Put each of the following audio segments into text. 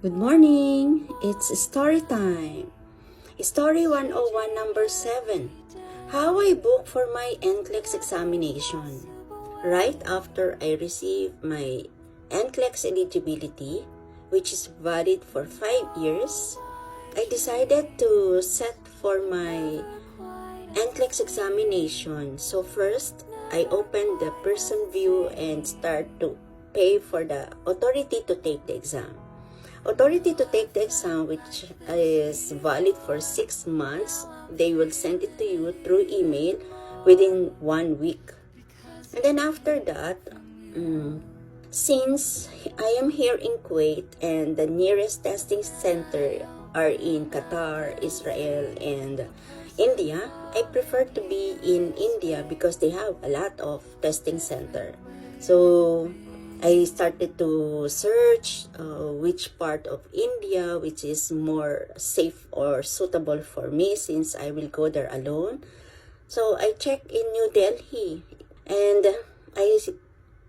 Good morning! It's story time. Story 101 number 7. How I booked for my NCLEX examination. Right after I received my NCLEX eligibility, which is valid for 5 years, I decided to set for my NCLEX examination. So first, I opened the person view and start to pay for the authority to take the exam. Authority to take the exam, which is valid for 6 months, they will send it to you through email within 1 week. And then after that, since I am here in Kuwait and the nearest testing center are in Qatar, Israel, and India, I prefer to be in India because they have a lot of testing center. So I started to search which part of India which is more safe or suitable for me since I will go there alone. So I checked in New Delhi and I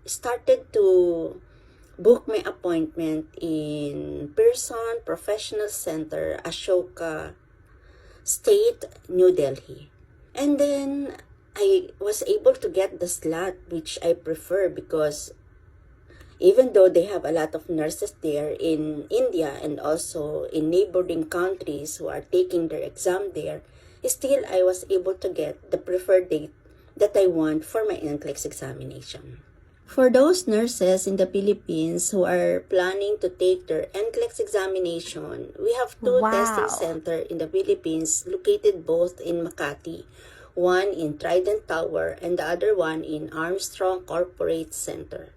started to book my appointment in Pearson Professional Center, Ashoka State, New Delhi. And then I was able to get the slot which I prefer because even though they have a lot of nurses there in India and also in neighboring countries who are taking their exam there, still I was able to get the preferred date that I want for my NCLEX examination. For those nurses in the Philippines who are planning to take their NCLEX examination, we have two testing centers in the Philippines located both in Makati, one in Trident Tower and the other one in Armstrong Corporate Center.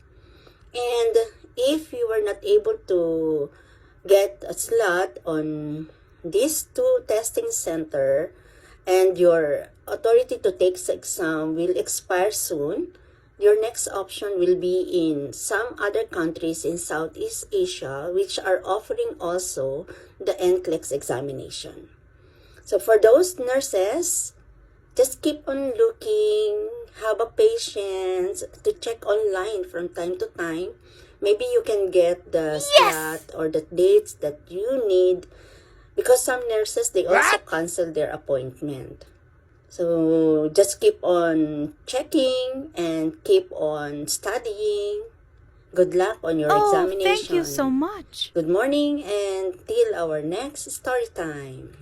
And if you were not able to get a slot on these two testing center and your authority to take the exam will expire soon, your next option will be in some other countries in Southeast Asia which are offering also the NCLEX examination. So for those nurses, just keep on looking, have a patience to check online from time to time. Maybe you can get the slot or the dates that you need because some nurses, they also cancel their appointment. So just keep on checking and keep on studying. Good luck on your examination. Thank you so much. Good morning and till our next story time.